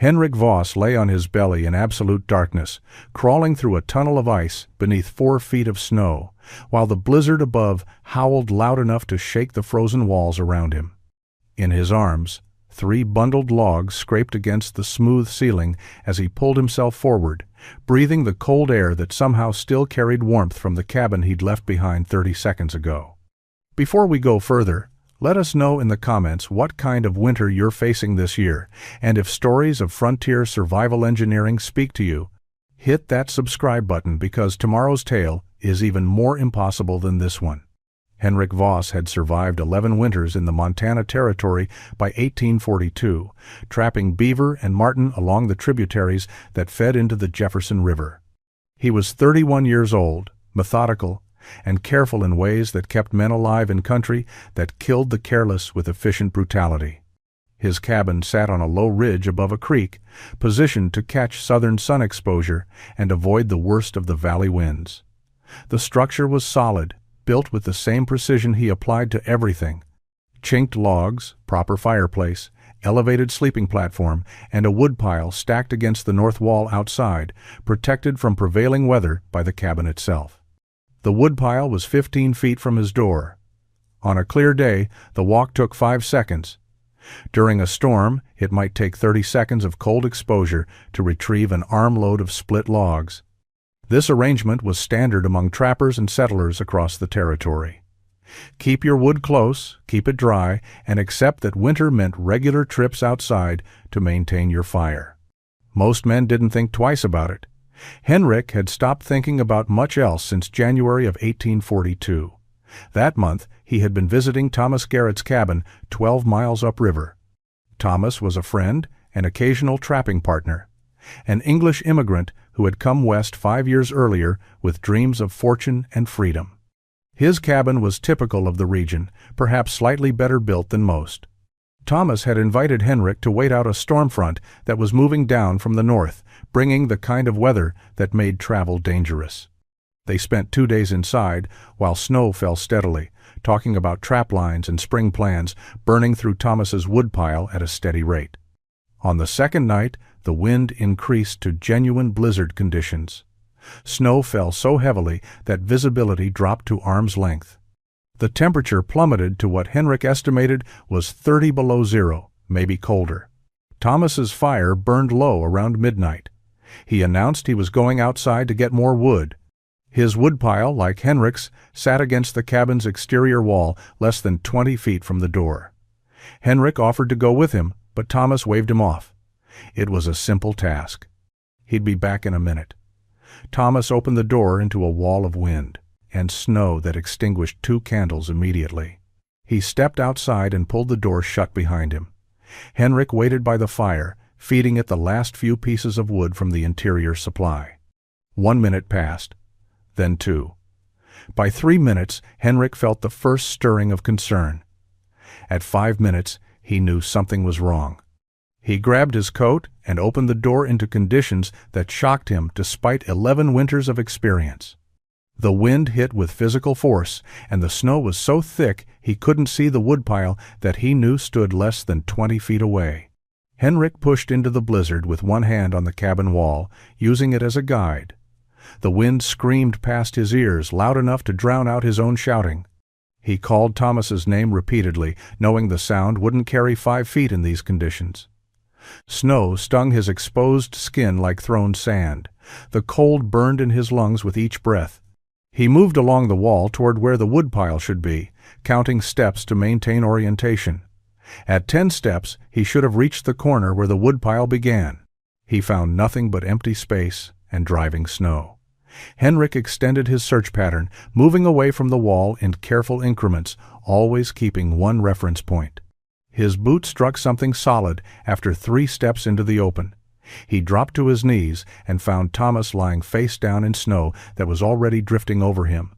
Henrik Voss lay on his belly in absolute darkness, crawling through a tunnel of ice beneath 4 feet of snow, while the blizzard above howled loud enough to shake the frozen walls around him. In his arms, 3 bundled logs scraped against the smooth ceiling as he pulled himself forward, breathing the cold air that somehow still carried warmth from the cabin he'd left behind 30 seconds ago. Before we go further, let us know in the comments what kind of winter you're facing this year, and if stories of frontier survival engineering speak to you. Hit that subscribe button because tomorrow's tale is even more impossible than this one. Henrik Voss had survived 11 winters in the Montana Territory by 1842, trapping beaver and marten along the tributaries that fed into the Jefferson River. He was 31 years old, methodical, and careful in ways that kept men alive in country that killed the careless with efficient brutality. His cabin sat on a low ridge above a creek, positioned to catch southern sun exposure and avoid the worst of the valley winds. The structure was solid, built with the same precision he applied to everything: chinked logs, proper fireplace, elevated sleeping platform, and a woodpile stacked against the north wall outside, protected from prevailing weather by the cabin itself. The woodpile was 15 feet from his door. On a clear day, the walk took 5 seconds. During a storm, it might take 30 seconds of cold exposure to retrieve an armload of split logs. This arrangement was standard among trappers and settlers across the territory. Keep your wood close, keep it dry, and accept that winter meant regular trips outside to maintain your fire. Most men didn't think twice about it. Henrik had stopped thinking about much else since January of 1842. That month, he had been visiting Thomas Garrett's cabin 12 miles upriver. Thomas was a friend and occasional trapping partner, an English immigrant who had come west 5 years earlier with dreams of fortune and freedom. His cabin was typical of the region, perhaps slightly better built than most. Thomas had invited Henrik to wait out a storm front that was moving down from the north, bringing the kind of weather that made travel dangerous. They spent 2 days inside while snow fell steadily, talking about trap lines and spring plans, burning through Thomas's woodpile at a steady rate. On the second night, the wind increased to genuine blizzard conditions. Snow fell so heavily that visibility dropped to arm's length. The temperature plummeted to what Henrik estimated was 30 below zero, maybe colder. Thomas's fire burned low around midnight. He announced he was going outside to get more wood. His woodpile, like Henrik's, sat against the cabin's exterior wall less than 20 feet from the door. Henrik offered to go with him, but Thomas waved him off. It was a simple task. He'd be back in a minute. Thomas opened the door into a wall of wind and snow that extinguished 2 candles immediately. He stepped outside and pulled the door shut behind him. Henrik waited by the fire, feeding it the last few pieces of wood from the interior supply. 1 minute passed, then 2. By 3 minutes, Henrik felt the first stirring of concern. At 5 minutes, he knew something was wrong. He grabbed his coat and opened the door into conditions that shocked him despite 11 winters of experience. The wind hit with physical force, and the snow was so thick he couldn't see the woodpile that he knew stood less than 20 feet away. Henrik pushed into the blizzard with one hand on the cabin wall, using it as a guide. The wind screamed past his ears, loud enough to drown out his own shouting. He called Thomas's name repeatedly, knowing the sound wouldn't carry 5 feet in these conditions. Snow stung his exposed skin like thrown sand. The cold burned in his lungs with each breath. He moved along the wall toward where the woodpile should be, counting steps to maintain orientation. At 10 steps, he should have reached the corner where the woodpile began. He found nothing but empty space and driving snow. Henrik extended his search pattern, moving away from the wall in careful increments, always keeping one reference point. His boot struck something solid after 3 steps into the open. He dropped to his knees and found Thomas lying face down in snow that was already drifting over him.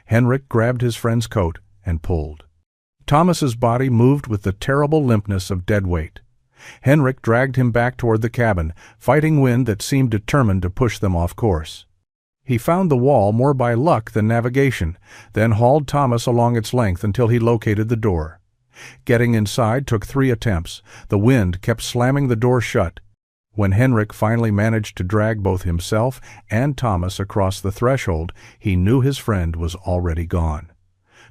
Henrik grabbed his friend's coat and pulled. Thomas's body moved with the terrible limpness of dead weight. Henrik dragged him back toward the cabin, fighting wind that seemed determined to push them off course. He found the wall more by luck than navigation, then hauled Thomas along its length until he located the door. Getting inside took 3 attempts. The wind kept slamming the door shut. When Henrik finally managed to drag both himself and Thomas across the threshold, he knew his friend was already gone.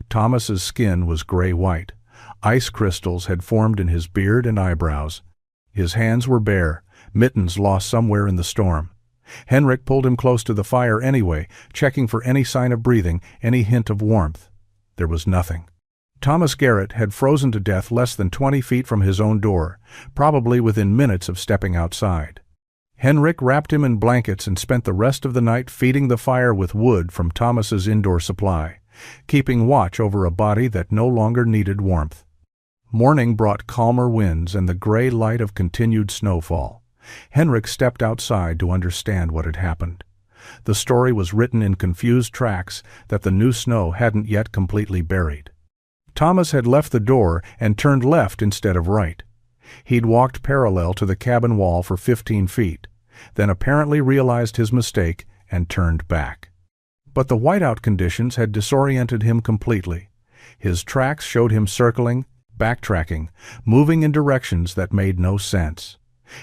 Thomas's skin was gray-white. Ice crystals had formed in his beard and eyebrows. His hands were bare, mittens lost somewhere in the storm. Henrik pulled him close to the fire anyway, checking for any sign of breathing, any hint of warmth. There was nothing. Thomas Garrett had frozen to death less than 20 feet from his own door, probably within minutes of stepping outside. Henrik wrapped him in blankets and spent the rest of the night feeding the fire with wood from Thomas's indoor supply, keeping watch over a body that no longer needed warmth. Morning brought calmer winds and the gray light of continued snowfall. Henrik stepped outside to understand what had happened. The story was written in confused tracks that the new snow hadn't yet completely buried. Thomas had left the door and turned left instead of right. He'd walked parallel to the cabin wall for 15 feet, then apparently realized his mistake and turned back. But the whiteout conditions had disoriented him completely. His tracks showed him circling, backtracking, moving in directions that made no sense.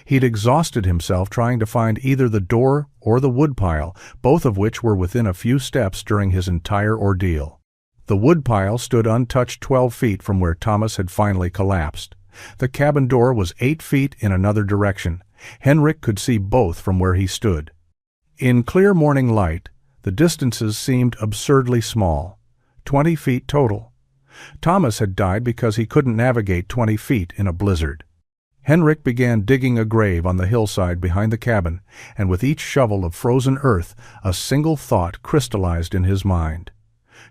He'd exhausted himself trying to find either the door or the woodpile, both of which were within a few steps during his entire ordeal. The woodpile stood untouched 12 feet from where Thomas had finally collapsed. The cabin door was 8 feet in another direction. Henrik could see both from where he stood. In clear morning light, the distances seemed absurdly small. 20 feet total. Thomas had died because he couldn't navigate 20 feet in a blizzard. Henrik began digging a grave on the hillside behind the cabin, and with each shovel of frozen earth, a single thought crystallized in his mind.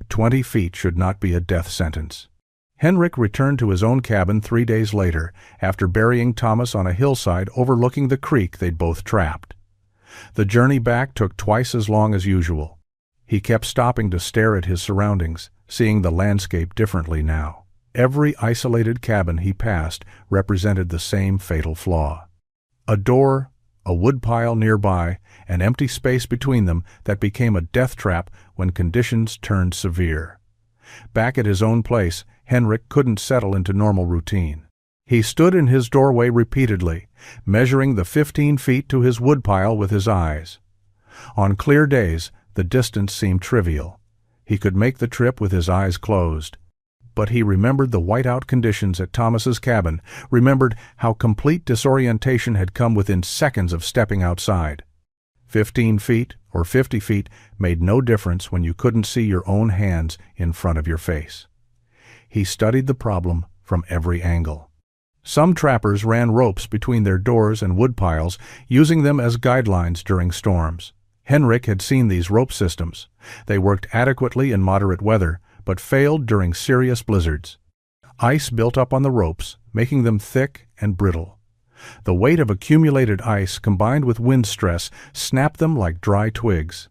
20 feet should not be a death sentence. Henrik returned to his own cabin 3 days later, after burying Thomas on a hillside overlooking the creek they'd both trapped. The journey back took twice as long as usual. He kept stopping to stare at his surroundings, seeing the landscape differently now. Every isolated cabin he passed represented the same fatal flaw. A door, a woodpile nearby, an empty space between them that became a death trap when conditions turned severe. Back at his own place, Henrik couldn't settle into normal routine. He stood in his doorway repeatedly, measuring the 15 feet to his woodpile with his eyes. On clear days, the distance seemed trivial. He could make the trip with his eyes closed. But he remembered the whiteout conditions at Thomas's cabin, remembered how complete disorientation had come within seconds of stepping outside. 15 feet or 50 feet made no difference when you couldn't see your own hands in front of your face. He studied the problem from every angle. Some trappers ran ropes between their doors and woodpiles, using them as guidelines during storms. Henrik had seen these rope systems. They worked adequately in moderate weather, but failed during serious blizzards. Ice built up on the ropes, making them thick and brittle. The weight of accumulated ice combined with wind stress snapped them like dry twigs.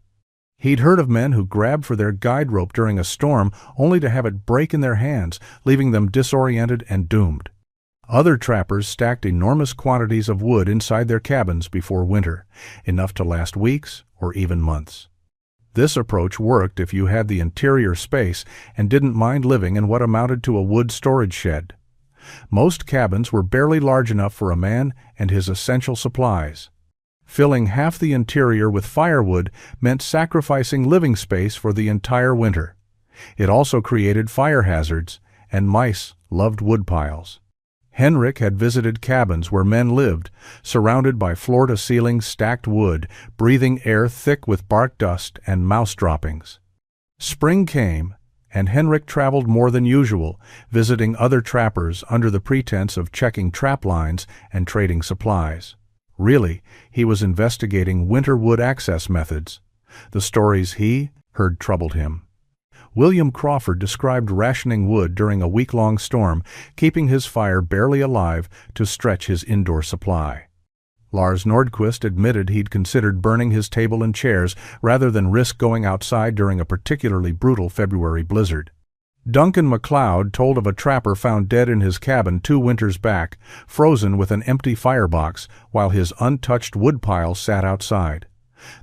He'd heard of men who grabbed for their guide rope during a storm only to have it break in their hands, leaving them disoriented and doomed. Other trappers stacked enormous quantities of wood inside their cabins before winter, enough to last weeks or even months. This approach worked if you had the interior space and didn't mind living in what amounted to a wood storage shed. Most cabins were barely large enough for a man and his essential supplies. Filling half the interior with firewood meant sacrificing living space for the entire winter. It also created fire hazards, and mice loved woodpiles. Henrik had visited cabins where men lived, surrounded by floor-to-ceiling stacked wood, breathing air thick with bark dust and mouse droppings. Spring came, and Henrik traveled more than usual, visiting other trappers under the pretense of checking trap lines and trading supplies. Really, he was investigating winter wood access methods. The stories he heard troubled him. William Crawford described rationing wood during a week-long storm, keeping his fire barely alive to stretch his indoor supply. Lars Nordquist admitted he'd considered burning his table and chairs rather than risk going outside during a particularly brutal February blizzard. Duncan MacLeod told of a trapper found dead in his cabin 2 winters back, frozen with an empty firebox, while his untouched woodpile sat outside.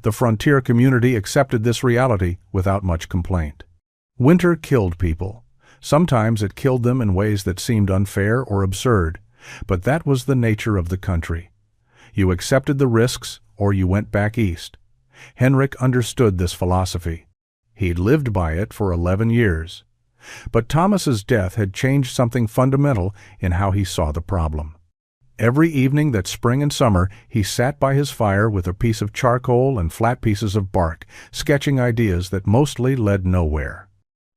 The frontier community accepted this reality without much complaint. Winter killed people. Sometimes it killed them in ways that seemed unfair or absurd, but that was the nature of the country. You accepted the risks or you went back east. Henrik understood this philosophy. He'd lived by it for 11 years. But Thomas's death had changed something fundamental in how he saw the problem. Every evening that spring and summer, he sat by his fire with a piece of charcoal and flat pieces of bark, sketching ideas that mostly led nowhere.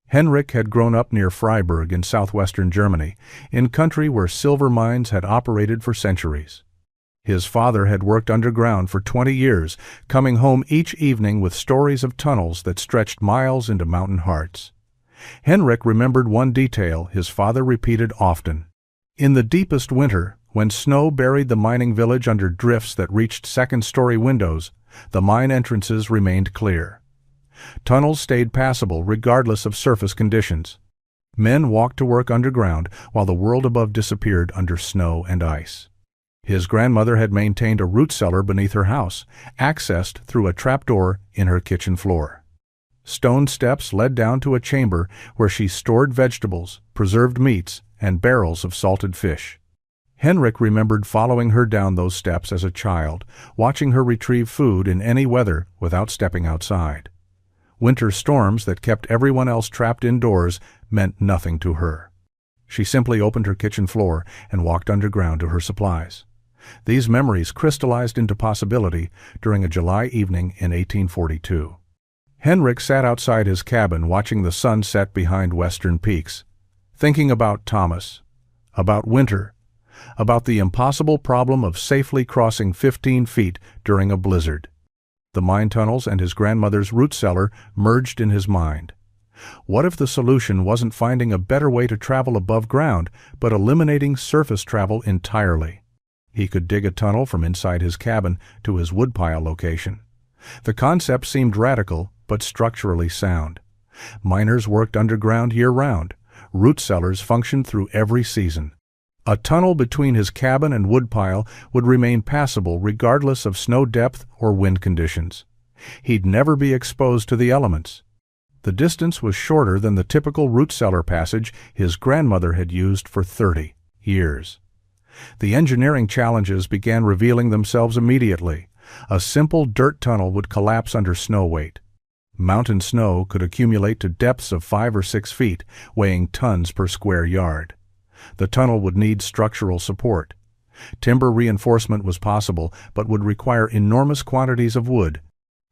Henrik had grown up near Freiburg in southwestern Germany, in country where silver mines had operated for centuries. His father had worked underground for 20 years, coming home each evening with stories of tunnels that stretched miles into mountain hearts. Henrik remembered one detail his father repeated often. In the deepest winter, when snow buried the mining village under drifts that reached second-story windows, the mine entrances remained clear. Tunnels stayed passable regardless of surface conditions. Men walked to work underground while the world above disappeared under snow and ice. His grandmother had maintained a root cellar beneath her house, accessed through a trapdoor in her kitchen floor. Stone steps led down to a chamber where she stored vegetables, preserved meats, and barrels of salted fish. Henrik remembered following her down those steps as a child, watching her retrieve food in any weather without stepping outside. Winter storms that kept everyone else trapped indoors meant nothing to her. She simply opened her kitchen floor and walked underground to her supplies. These memories crystallized into possibility during a July evening in 1842. Henrik sat outside his cabin watching the sun set behind western peaks, thinking about Thomas, about winter, about the impossible problem of safely crossing 15 feet during a blizzard. The mine tunnels and his grandmother's root cellar merged in his mind. What if the solution wasn't finding a better way to travel above ground, but eliminating surface travel entirely? He could dig a tunnel from inside his cabin to his woodpile location. The concept seemed radical, but structurally sound. Miners worked underground year-round. Root cellars functioned through every season. A tunnel between his cabin and woodpile would remain passable regardless of snow depth or wind conditions. He'd never be exposed to the elements. The distance was shorter than the typical root cellar passage his grandmother had used for 30 years. The engineering challenges began revealing themselves immediately. A simple dirt tunnel would collapse under snow weight. Mountain snow could accumulate to depths of 5 or 6 feet, weighing tons per square yard. The tunnel would need structural support. Timber reinforcement was possible, but would require enormous quantities of wood.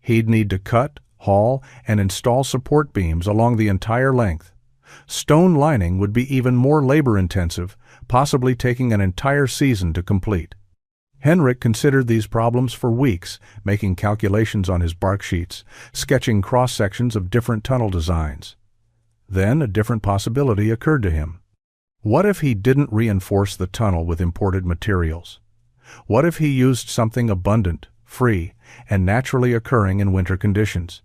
He'd need to cut, haul, and install support beams along the entire length. Stone lining would be even more labor-intensive, possibly taking an entire season to complete. Henrik considered these problems for weeks, making calculations on his bark sheets, sketching cross-sections of different tunnel designs. Then a different possibility occurred to him. What if he didn't reinforce the tunnel with imported materials? What if he used something abundant, free, and naturally occurring in winter conditions?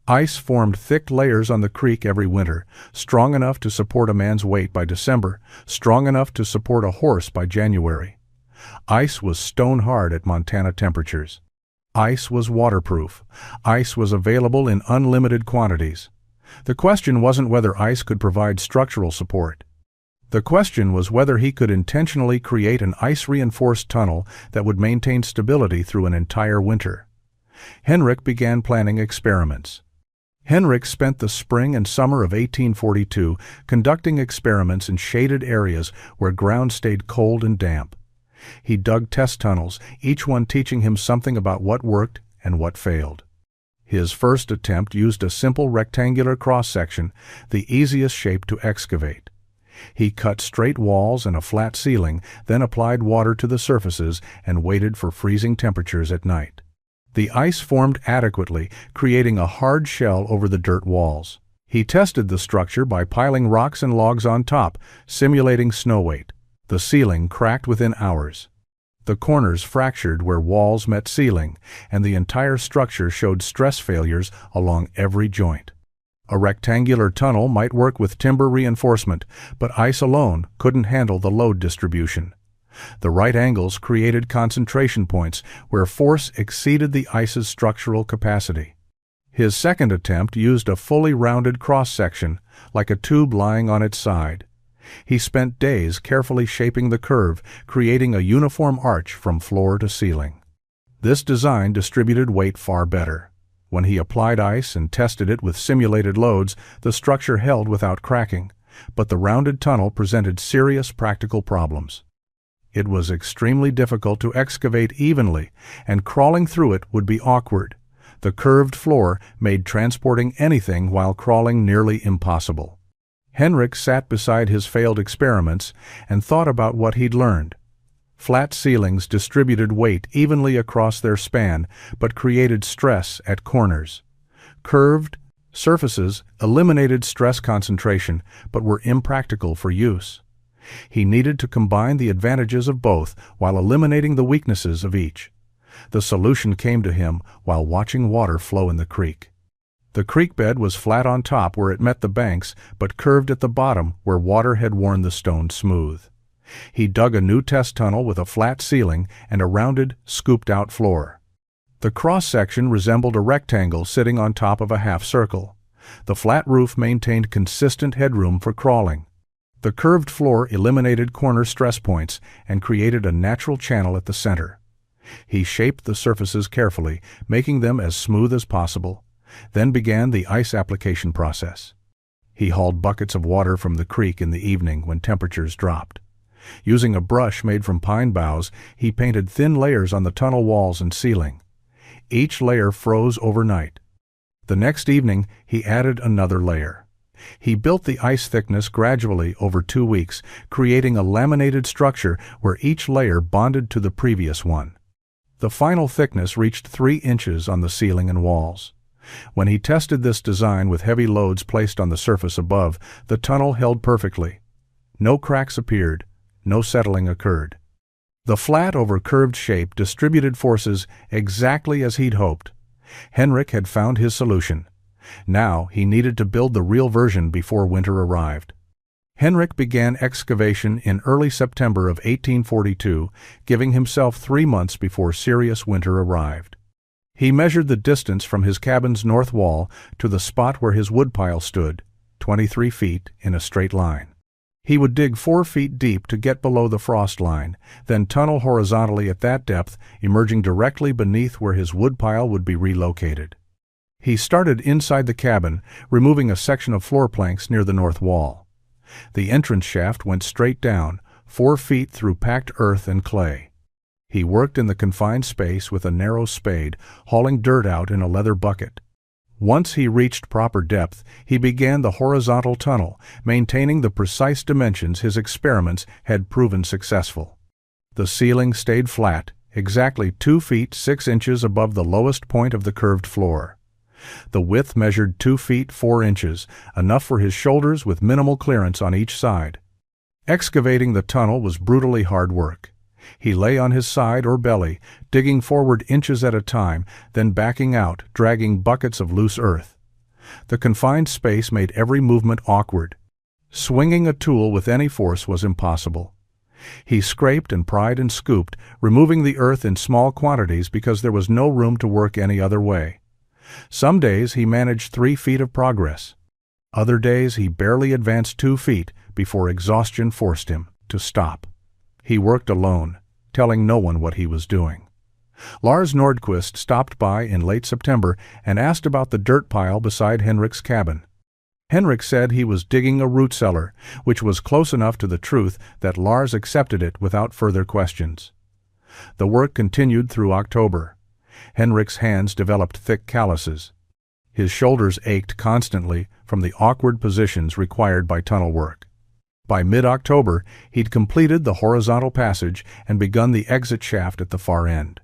Ice formed thick layers on the creek every winter, strong enough to support a man's weight by December, strong enough to support a horse by January. Ice was stone-hard at Montana temperatures. Ice was waterproof. Ice was available in unlimited quantities. The question wasn't whether ice could provide structural support. The question was whether he could intentionally create an ice-reinforced tunnel that would maintain stability through an entire winter. Henrik began planning experiments. Henrik spent the spring and summer of 1842 conducting experiments in shaded areas where ground stayed cold and damp. He dug test tunnels, each one teaching him something about what worked and what failed. His first attempt used a simple rectangular cross-section, the easiest shape to excavate. He cut straight walls and a flat ceiling, then applied water to the surfaces and waited for freezing temperatures at night. The ice formed adequately, creating a hard shell over the dirt walls. He tested the structure by piling rocks and logs on top, simulating snow weight. The ceiling cracked within hours. The corners fractured where walls met ceiling, and the entire structure showed stress failures along every joint. A rectangular tunnel might work with timber reinforcement, but ice alone couldn't handle the load distribution. The right angles created concentration points where force exceeded the ice's structural capacity. His second attempt used a fully rounded cross-section, like a tube lying on its side. He spent days carefully shaping the curve, creating a uniform arch from floor to ceiling. This design distributed weight far better. When he applied ice and tested it with simulated loads, the structure held without cracking, but the rounded tunnel presented serious practical problems. It was extremely difficult to excavate evenly, and crawling through it would be awkward. The curved floor made transporting anything while crawling nearly impossible. Henrik sat beside his failed experiments and thought about what he'd learned. Flat ceilings distributed weight evenly across their span, but created stress at corners. Curved surfaces eliminated stress concentration, but were impractical for use. He needed to combine the advantages of both while eliminating the weaknesses of each. The solution came to him while watching water flow in the creek. The creek bed was flat on top where it met the banks, but curved at the bottom where water had worn the stone smooth. He dug a new test tunnel with a flat ceiling and a rounded, scooped-out floor. The cross-section resembled a rectangle sitting on top of a half-circle. The flat roof maintained consistent headroom for crawling. The curved floor eliminated corner stress points and created a natural channel at the center. He shaped the surfaces carefully, making them as smooth as possible, then began the ice application process. He hauled buckets of water from the creek in the evening when temperatures dropped. Using a brush made from pine boughs, he painted thin layers on the tunnel walls and ceiling. Each layer froze overnight. The next evening, he added another layer. He built the ice thickness gradually over 2 weeks, creating a laminated structure where each layer bonded to the previous one. The final thickness reached 3 inches on the ceiling and walls. When he tested this design with heavy loads placed on the surface above, the tunnel held perfectly. No cracks appeared. No settling occurred. The flat over curved shape distributed forces exactly as he'd hoped. Henrik had found his solution. Now he needed to build the real version before winter arrived. Henrik began excavation in early September of 1842, giving himself 3 months before serious winter arrived. He measured the distance from his cabin's north wall to the spot where his woodpile stood, 23 feet in a straight line. He would dig 4 feet deep to get below the frost line, then tunnel horizontally at that depth, emerging directly beneath where his woodpile would be relocated. He started inside the cabin, removing a section of floor planks near the north wall. The entrance shaft went straight down, 4 feet through packed earth and clay. He worked in the confined space with a narrow spade, hauling dirt out in a leather bucket. Once he reached proper depth, he began the horizontal tunnel, maintaining the precise dimensions his experiments had proven successful. The ceiling stayed flat, exactly 2 feet 6 inches above the lowest point of the curved floor. The width measured 2 feet 4 inches, enough for his shoulders with minimal clearance on each side. Excavating the tunnel was brutally hard work. He lay on his side or belly, digging forward inches at a time, then backing out, dragging buckets of loose earth. The confined space made every movement awkward. Swinging a tool with any force was impossible. He scraped and pried and scooped, removing the earth in small quantities because there was no room to work any other way. Some days he managed 3 feet of progress. Other days he barely advanced 2 feet before exhaustion forced him to stop. He worked alone, telling no one what he was doing. Lars Nordquist stopped by in late September and asked about the dirt pile beside Henrik's cabin. Henrik said he was digging a root cellar, which was close enough to the truth that Lars accepted it without further questions. The work continued through October. Henrik's hands developed thick calluses. His shoulders ached constantly from the awkward positions required by tunnel work. By mid-October, he'd completed the horizontal passage and begun the exit shaft at the far end.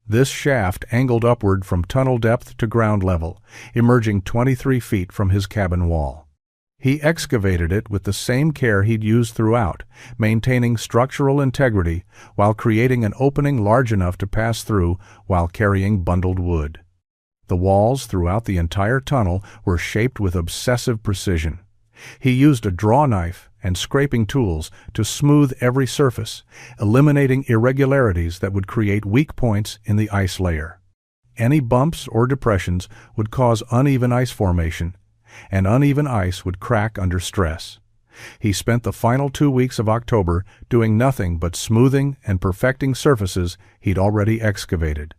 This shaft angled upward from tunnel depth to ground level, emerging 23 feet from his cabin wall. He excavated it with the same care he'd used throughout, maintaining structural integrity while creating an opening large enough to pass through while carrying bundled wood. The walls throughout the entire tunnel were shaped with obsessive precision. He used a draw knife and scraping tools to smooth every surface, eliminating irregularities that would create weak points in the ice layer. Any bumps or depressions would cause uneven ice formation, and uneven ice would crack under stress. He spent the final 2 weeks of October doing nothing but smoothing and perfecting surfaces he'd already excavated.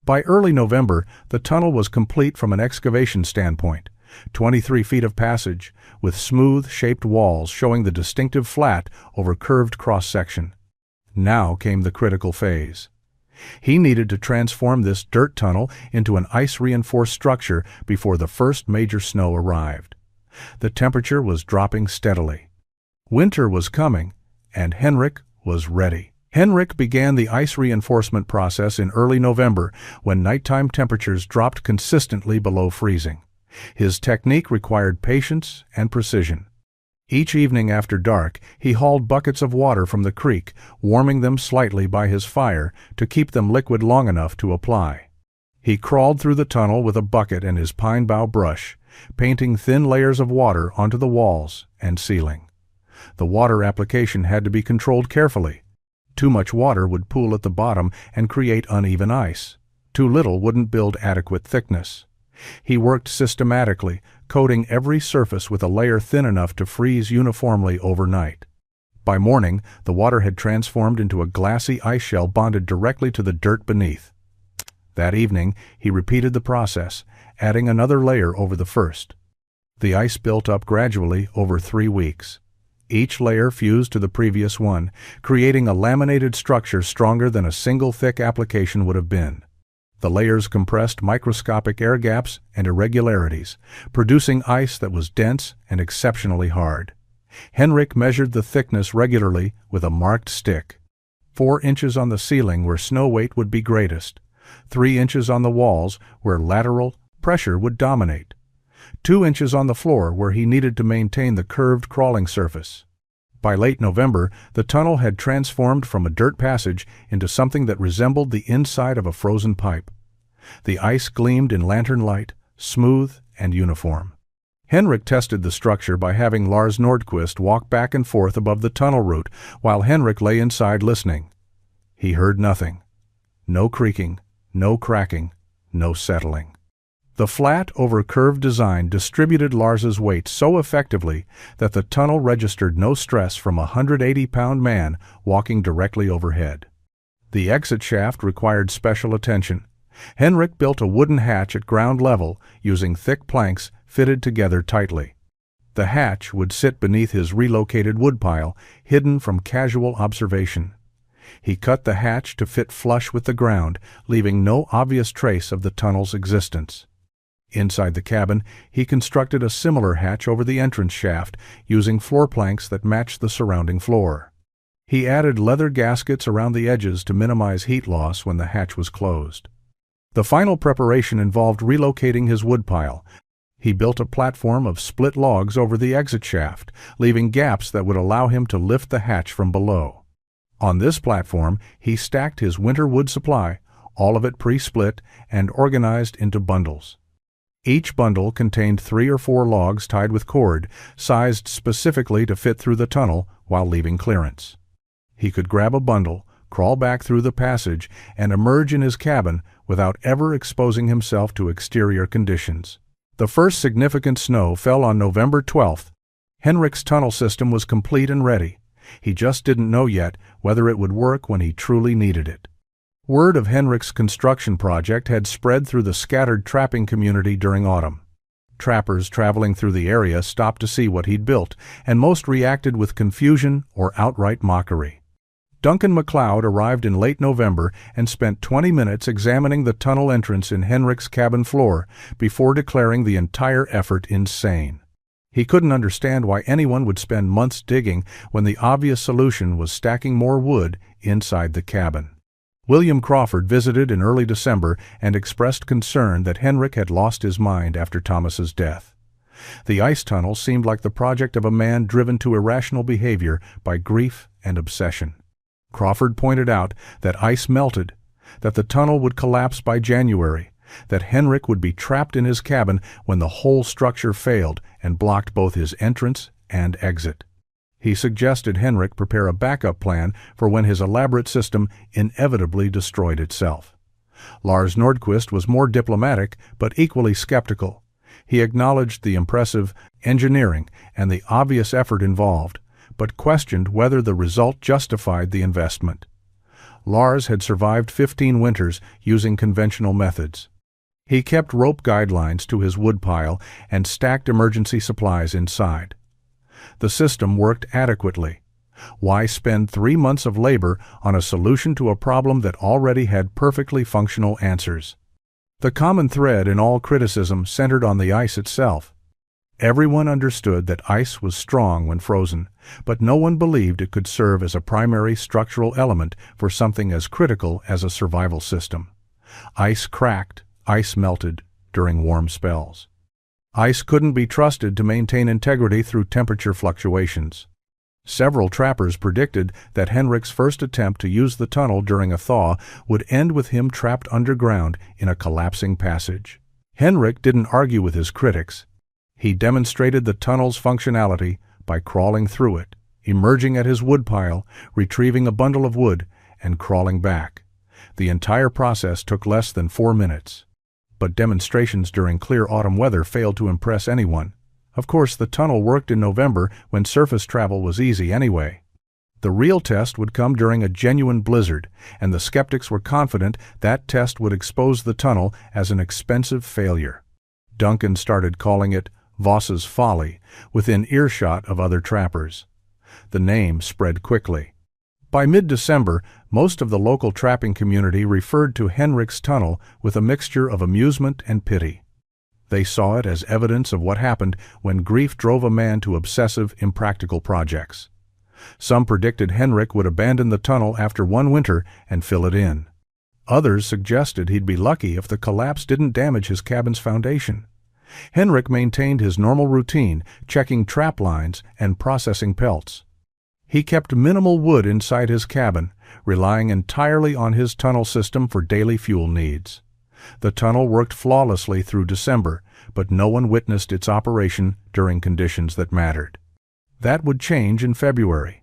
By early November, the tunnel was complete from an excavation standpoint, 23 feet of passage, with smooth-shaped walls showing the distinctive flat over curved cross-section. Now came the critical phase. He needed to transform this dirt tunnel into an ice-reinforced structure before the first major snow arrived. The temperature was dropping steadily. Winter was coming, and Henrik was ready. Henrik began the ice reinforcement process in early November when nighttime temperatures dropped consistently below freezing. His technique required patience and precision. Each evening after dark, he hauled buckets of water from the creek, warming them slightly by his fire to keep them liquid long enough to apply. He crawled through the tunnel with a bucket and his pine bough brush, painting thin layers of water onto the walls and ceiling. The water application had to be controlled carefully. Too much water would pool at the bottom and create uneven ice. Too little wouldn't build adequate thickness. He worked systematically, coating every surface with a layer thin enough to freeze uniformly overnight. By morning, the water had transformed into a glassy ice shell bonded directly to the dirt beneath. That evening, he repeated the process, adding another layer over the first. The ice built up gradually over 3 weeks. Each layer fused to the previous one, creating a laminated structure stronger than a single thick application would have been. The layers compressed microscopic air gaps and irregularities, producing ice that was dense and exceptionally hard. Henrik measured the thickness regularly with a marked stick. 4 inches on the ceiling where snow weight would be greatest, 3 inches on the walls where lateral pressure would dominate, 2 inches on the floor where he needed to maintain the curved crawling surface. By late November, the tunnel had transformed from a dirt passage into something that resembled the inside of a frozen pipe. The ice gleamed in lantern light, smooth and uniform. Henrik tested the structure by having Lars Nordquist walk back and forth above the tunnel route while Henrik lay inside listening. He heard nothing. No creaking, no cracking, no settling. The flat over curved design distributed Lars's weight so effectively that the tunnel registered no stress from a 180-pound man walking directly overhead. The exit shaft required special attention. Henrik built a wooden hatch at ground level using thick planks fitted together tightly. The hatch would sit beneath his relocated woodpile, hidden from casual observation. He cut the hatch to fit flush with the ground, leaving no obvious trace of the tunnel's existence. Inside the cabin, he constructed a similar hatch over the entrance shaft, using floor planks that matched the surrounding floor. He added leather gaskets around the edges to minimize heat loss when the hatch was closed. The final preparation involved relocating his woodpile. He built a platform of split logs over the exit shaft, leaving gaps that would allow him to lift the hatch from below. On this platform, he stacked his winter wood supply, all of it pre-split and organized into bundles. Each bundle contained 3 or 4 logs tied with cord, sized specifically to fit through the tunnel while leaving clearance. He could grab a bundle, crawl back through the passage, and emerge in his cabin without ever exposing himself to exterior conditions. The first significant snow fell on November 12th. Henrik's tunnel system was complete and ready. He just didn't know yet whether it would work when he truly needed it. Word of Henrik's construction project had spread through the scattered trapping community during autumn. Trappers traveling through the area stopped to see what he'd built, and most reacted with confusion or outright mockery. Duncan MacLeod arrived in late November and spent 20 minutes examining the tunnel entrance in Henrik's cabin floor before declaring the entire effort insane. He couldn't understand why anyone would spend months digging when the obvious solution was stacking more wood inside the cabin. William Crawford visited in early December and expressed concern that Henrik had lost his mind after Thomas's death. The ice tunnel seemed like the project of a man driven to irrational behavior by grief and obsession. Crawford pointed out that ice melted, that the tunnel would collapse by January, that Henrik would be trapped in his cabin when the whole structure failed and blocked both his entrance and exit. He suggested Henrik prepare a backup plan for when his elaborate system inevitably destroyed itself. Lars Nordquist was more diplomatic but equally skeptical. He acknowledged the impressive engineering, and the obvious effort involved, but questioned whether the result justified the investment. Lars had survived 15 winters using conventional methods. He kept rope guidelines to his woodpile and stacked emergency supplies inside. The system worked adequately. Why spend 3 months of labor on a solution to a problem that already had perfectly functional answers? The common thread in all criticism centered on the ice itself. Everyone understood that ice was strong when frozen, but no one believed it could serve as a primary structural element for something as critical as a survival system. Ice cracked, ice melted during warm spells. Ice couldn't be trusted to maintain integrity through temperature fluctuations. Several trappers predicted that Henrik's first attempt to use the tunnel during a thaw would end with him trapped underground in a collapsing passage. Henrik didn't argue with his critics. He demonstrated the tunnel's functionality by crawling through it, emerging at his woodpile, retrieving a bundle of wood, and crawling back. The entire process took less than 4 minutes. But demonstrations during clear autumn weather failed to impress anyone. Of course, the tunnel worked in November when surface travel was easy anyway. The real test would come during a genuine blizzard, and the skeptics were confident that test would expose the tunnel as an expensive failure. Duncan started calling it Voss's Folly, within earshot of other trappers. The name spread quickly. By mid-December, most of the local trapping community referred to Henrik's tunnel with a mixture of amusement and pity. They saw it as evidence of what happened when grief drove a man to obsessive, impractical projects. Some predicted Henrik would abandon the tunnel after 1 winter and fill it in. Others suggested he'd be lucky if the collapse didn't damage his cabin's foundation. Henrik maintained his normal routine, checking trap lines and processing pelts. He kept minimal wood inside his cabin, relying entirely on his tunnel system for daily fuel needs. The tunnel worked flawlessly through December, but no one witnessed its operation during conditions that mattered. That would change in February.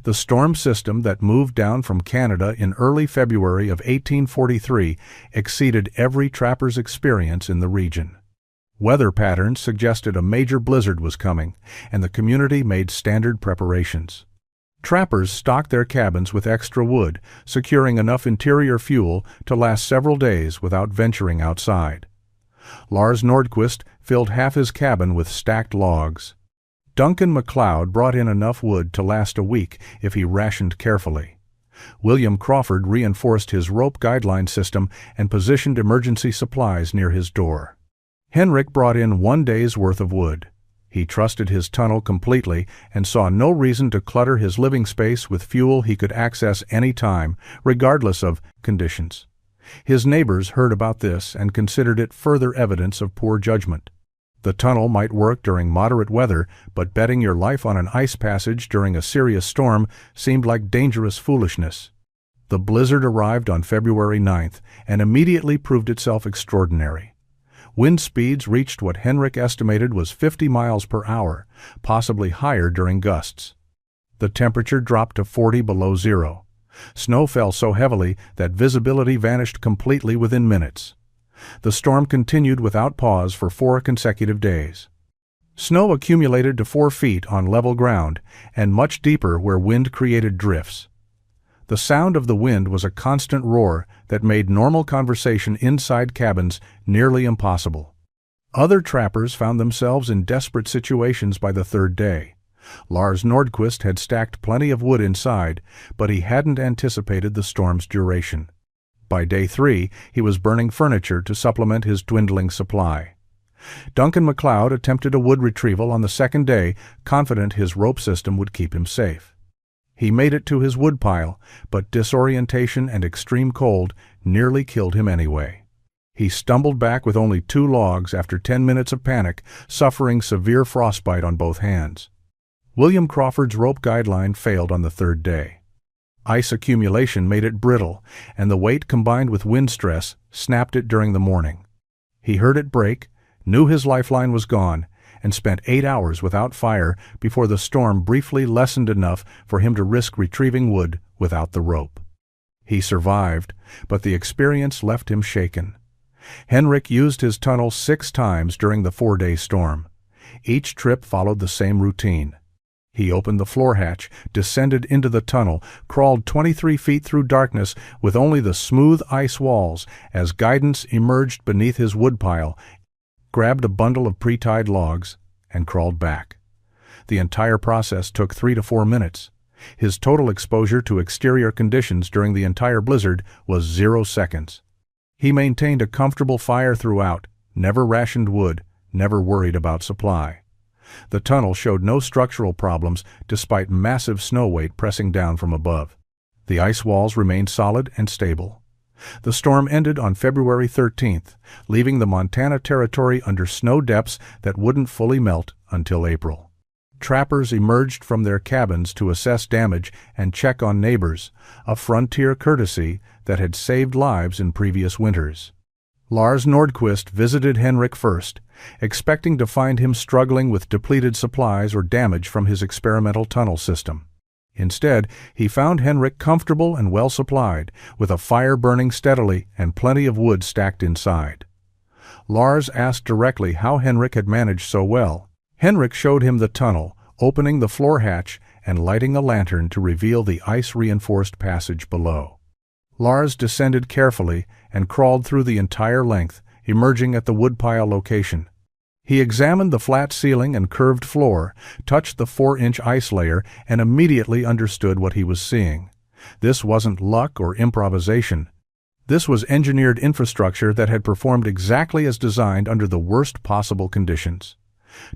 The storm system that moved down from Canada in early February of 1843 exceeded every trapper's experience in the region. Weather patterns suggested a major blizzard was coming, and the community made standard preparations. Trappers stocked their cabins with extra wood, securing enough interior fuel to last several days without venturing outside. Lars Nordquist filled half his cabin with stacked logs. Duncan MacLeod brought in enough wood to last a week if he rationed carefully. William Crawford reinforced his rope guideline system and positioned emergency supplies near his door. Henrik brought in 1 day's worth of wood. He trusted his tunnel completely and saw no reason to clutter his living space with fuel he could access any time, regardless of conditions. His neighbors heard about this and considered it further evidence of poor judgment. The tunnel might work during moderate weather, but betting your life on an ice passage during a serious storm seemed like dangerous foolishness. The blizzard arrived on February 9th and immediately proved itself extraordinary. Wind speeds reached what Henrik estimated was 50 miles per hour, possibly higher during gusts. The temperature dropped to 40 below zero. Snow fell so heavily that visibility vanished completely within minutes. The storm continued without pause for 4 consecutive days. Snow accumulated to 4 feet on level ground and much deeper where wind created drifts. The sound of the wind was a constant roar that made normal conversation inside cabins nearly impossible. Other trappers found themselves in desperate situations by the 3rd day. Lars Nordquist had stacked plenty of wood inside, but he hadn't anticipated the storm's duration. By day 3, he was burning furniture to supplement his dwindling supply. Duncan MacLeod attempted a wood retrieval on the 2nd day, confident his rope system would keep him safe. He made it to his woodpile, but disorientation and extreme cold nearly killed him anyway. He stumbled back with only 2 logs after 10 minutes of panic, suffering severe frostbite on both hands. William Crawford's rope guideline failed on the 3rd day. Ice accumulation made it brittle, and the weight combined with wind stress snapped it during the morning. He heard it break, knew his lifeline was gone, and spent 8 hours without fire before the storm briefly lessened enough for him to risk retrieving wood without the rope. He survived, but the experience left him shaken. Henrik used his tunnel 6 times during the 4-day storm. Each trip followed the same routine. He opened the floor hatch, descended into the tunnel, crawled 23 feet through darkness with only the smooth ice walls as guidance emerged beneath his woodpile, grabbed a bundle of pre-tied logs, and crawled back. The entire process took 3 to 4 minutes. His total exposure to exterior conditions during the entire blizzard was 0 seconds. He maintained a comfortable fire throughout, never rationed wood, never worried about supply. The tunnel showed no structural problems despite massive snow weight pressing down from above. The ice walls remained solid and stable. The storm ended on February 13th, leaving the Montana Territory under snow depths that wouldn't fully melt until April. Trappers emerged from their cabins to assess damage and check on neighbors, a frontier courtesy that had saved lives in previous winters. Lars Nordquist visited Henrik first, expecting to find him struggling with depleted supplies or damage from his experimental tunnel system. Instead, he found Henrik comfortable and well supplied, with a fire burning steadily and plenty of wood stacked inside. Lars asked directly how Henrik had managed so well. Henrik showed him the tunnel, opening the floor hatch and lighting a lantern to reveal the ice-reinforced passage below. Lars descended carefully and crawled through the entire length, emerging at the woodpile location. He examined the flat ceiling and curved floor, touched the 4-inch ice layer, and immediately understood what he was seeing. This wasn't luck or improvisation. This was engineered infrastructure that had performed exactly as designed under the worst possible conditions.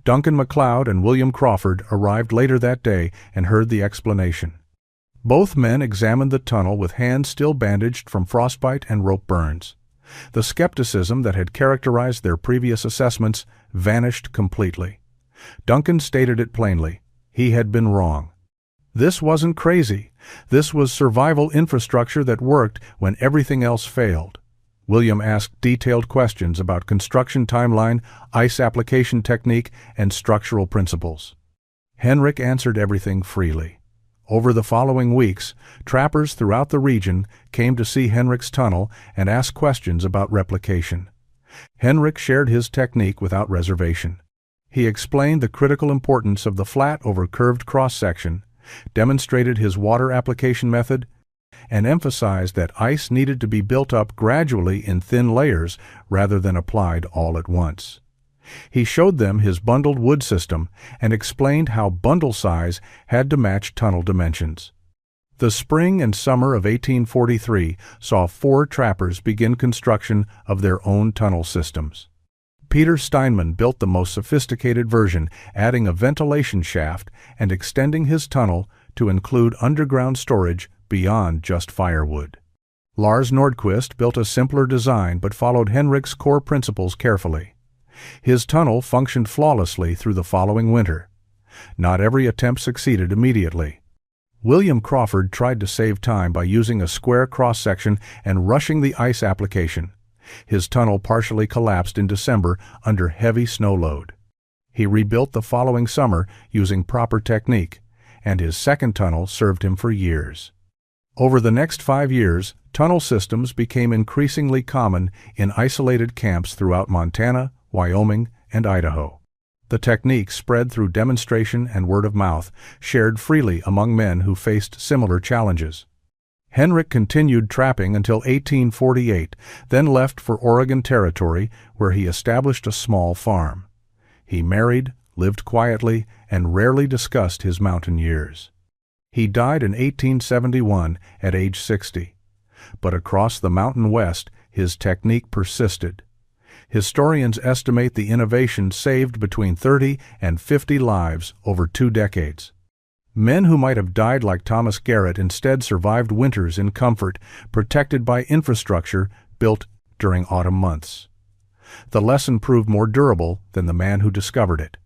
Duncan MacLeod and William Crawford arrived later that day and heard the explanation. Both men examined the tunnel with hands still bandaged from frostbite and rope burns. The skepticism that had characterized their previous assessments vanished completely. Duncan stated it plainly. He had been wrong. This wasn't crazy. This was survival infrastructure that worked when everything else failed. William asked detailed questions about construction timeline, ice application technique, and structural principles. Henrik answered everything freely. Over the following weeks, trappers throughout the region came to see Henrik's tunnel and ask questions about replication. Henrik shared his technique without reservation. He explained the critical importance of the flat over curved cross-section, demonstrated his water application method, and emphasized that ice needed to be built up gradually in thin layers rather than applied all at once. He showed them his bundled wood system and explained how bundle size had to match tunnel dimensions. The spring and summer of 1843 saw 4 trappers begin construction of their own tunnel systems. Peter Steinman built the most sophisticated version, adding a ventilation shaft and extending his tunnel to include underground storage beyond just firewood. Lars Nordquist built a simpler design but followed Henrik's core principles carefully. His tunnel functioned flawlessly through the following winter. Not every attempt succeeded immediately. William Crawford tried to save time by using a square cross-section and rushing the ice application. His tunnel partially collapsed in December under heavy snow load. He rebuilt the following summer using proper technique, and his second tunnel served him for years. Over the next 5 years, tunnel systems became increasingly common in isolated camps throughout Montana, Wyoming, and Idaho. The technique spread through demonstration and word of mouth, shared freely among men who faced similar challenges. Henrik continued trapping until 1848, then left for Oregon Territory, where he established a small farm. He married, lived quietly, and rarely discussed his mountain years. He died in 1871 at age 60. But across the Mountain West, his technique persisted. Historians estimate the innovation saved between 30 and 50 lives over 2 decades. Men who might have died like Thomas Garrett instead survived winters in comfort, protected by infrastructure built during autumn months. The lesson proved more durable than the man who discovered it.